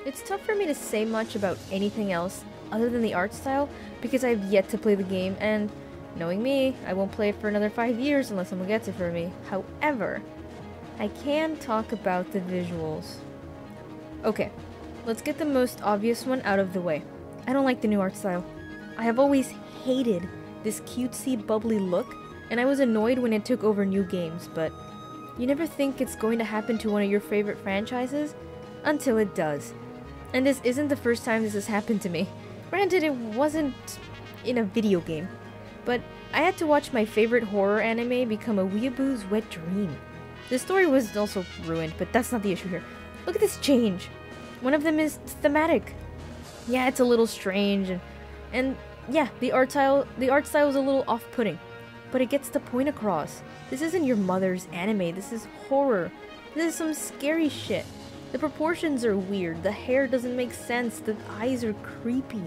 It's tough for me to say much about anything else other than the art style because I've yet to play the game, and knowing me, I won't play it for another 5 years unless someone gets it for me. However, I can talk about the visuals. Okay, let's get the most obvious one out of the way. I don't like the new art style. I have always hated this cutesy, bubbly look, and I was annoyed when it took over new games, but you never think it's going to happen to one of your favorite franchises until it does. And this isn't the first time this has happened to me. Granted, it wasn't in a video game, but I had to watch my favorite horror anime become a weeaboo's wet dream. The story was also ruined, but that's not the issue here. Look at this change. One of them is thematic. Yeah, it's a little strange, and yeah, the art style is a little off-putting, but it gets the point across. This isn't your mother's anime, this is horror. This is some scary shit. The proportions are weird, the hair doesn't make sense, the eyes are creepy.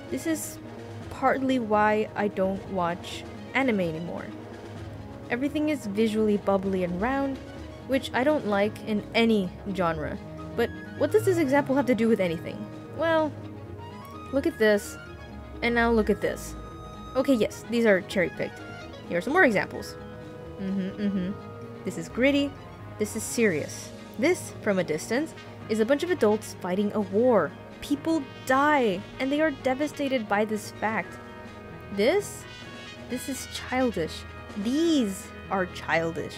This is partly why I don't watch anime anymore. Everything is visually bubbly and round, which I don't like in any genre. But what does this example have to do with anything? Well, look at this, and now look at this. Okay, yes, these are cherry-picked. Here are some more examples. This is gritty, this is serious. This, from a distance, is a bunch of adults fighting a war. People die, and they are devastated by this fact. This is childish. These are childish.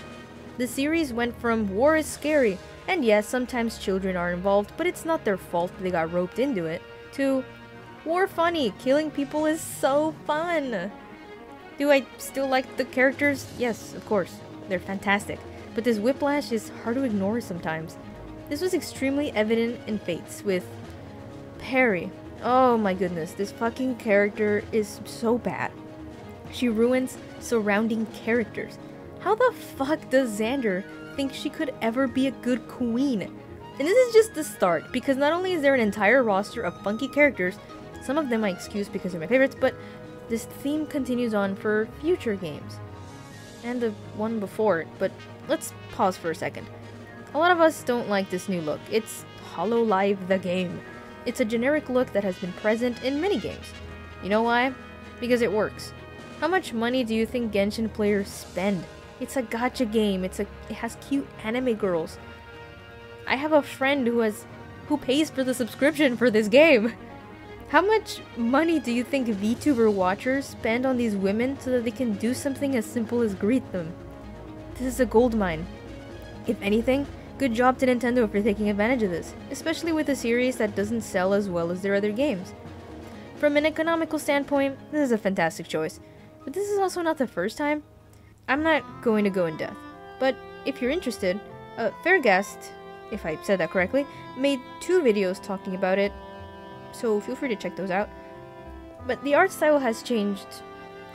The series went from war is scary, and yes, sometimes children are involved, but it's not their fault they got roped into it, to war funny, killing people is so fun. Do I still like the characters? Yes, of course. They're fantastic. But this whiplash is hard to ignore sometimes. This was extremely evident in Fates with Perry. Oh my goodness, this fucking character is so bad. She ruins surrounding characters. How the fuck does Xander think she could ever be a good queen? And this is just the start, because not only is there an entire roster of funky characters, some of them I excuse because they're my favorites, but this theme continues on for future games. And the one before it, but let's pause for a second. A lot of us don't like this new look. It's Hololive the game. It's a generic look that has been present in many games. You know why? Because it works. How much money do you think Genshin players spend? It's a gacha game. It has cute anime girls. I have a friend who pays for the subscription for this game. How much money do you think VTuber watchers spend on these women so that they can do something as simple as greet them? This is a goldmine. If anything, good job to Nintendo for taking advantage of this, especially with a series that doesn't sell as well as their other games. From an economical standpoint, this is a fantastic choice, but this is also not the first time. I'm not going to go in depth, but if you're interested, Faerghast, if I said that correctly, made 2 videos talking about it, so feel free to check those out. But the art style has changed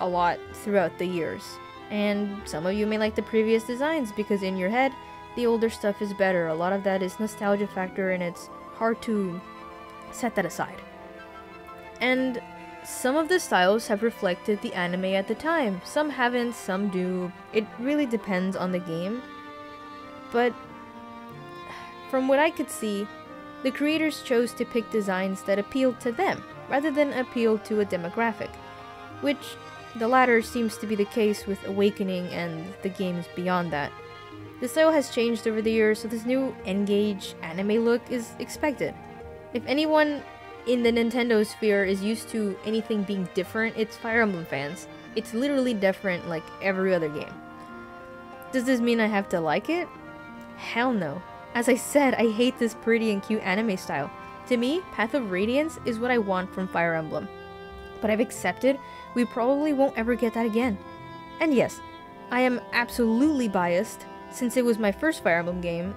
a lot throughout the years, and some of you may like the previous designs because in your head, the older stuff is better. A lot of that is nostalgia factor, and it's hard to set that aside. And some of the styles have reflected the anime at the time. Some haven't, some do. It really depends on the game. But from what I could see, the creators chose to pick designs that appealed to them, rather than appeal to a demographic, which the latter seems to be the case with Awakening and the games beyond that. The style has changed over the years, so this new N-Gage anime look is expected. If anyone in the Nintendo sphere is used to anything being different, it's Fire Emblem fans. It's literally different like every other game. Does this mean I have to like it? Hell no. As I said, I hate this pretty and cute anime style. To me, Path of Radiance is what I want from Fire Emblem. But I've accepted we probably won't ever get that again. And yes, I am absolutely biased, since it was my first Fire Emblem game,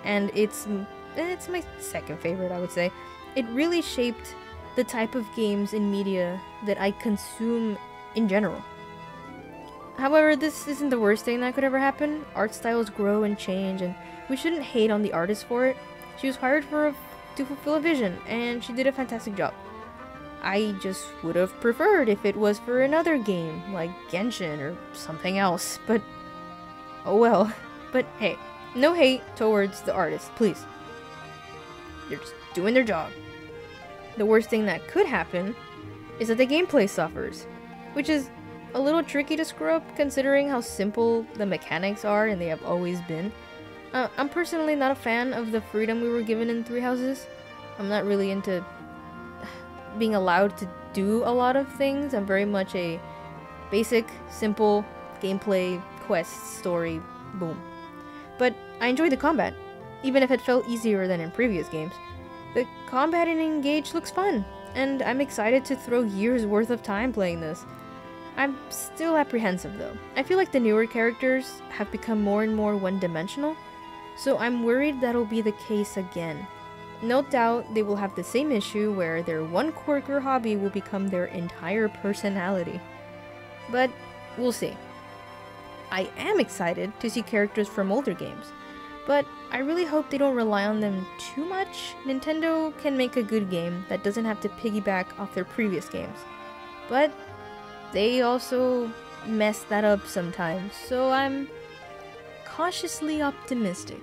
and it's my second favorite, I would say. It really shaped the type of games and media that I consume in general. However, this isn't the worst thing that could ever happen. Art styles grow and change, and we shouldn't hate on the artist for it. She was hired to fulfill a vision, and she did a fantastic job. I just would have preferred if it was for another game, like Genshin or something else, but oh well. But hey, no hate towards the artist, please. They're just doing their job. The worst thing that could happen is that the gameplay suffers, which is a little tricky to screw up considering how simple the mechanics are and they have always been. I'm personally not a fan of the freedom we were given in Three Houses. I'm not really into being allowed to do a lot of things. I'm very much a basic, simple gameplay, quest, story, boom. But I enjoyed the combat, even if it felt easier than in previous games. The combat in Engage looks fun, and I'm excited to throw years worth of time playing this. I'm still apprehensive though. I feel like the newer characters have become more and more one-dimensional, so I'm worried that'll be the case again. No doubt they will have the same issue where their one quirk or hobby will become their entire personality. But we'll see. I am excited to see characters from older games, but I really hope they don't rely on them too much. Nintendo can make a good game that doesn't have to piggyback off their previous games, but they also mess that up sometimes, so I'm cautiously optimistic.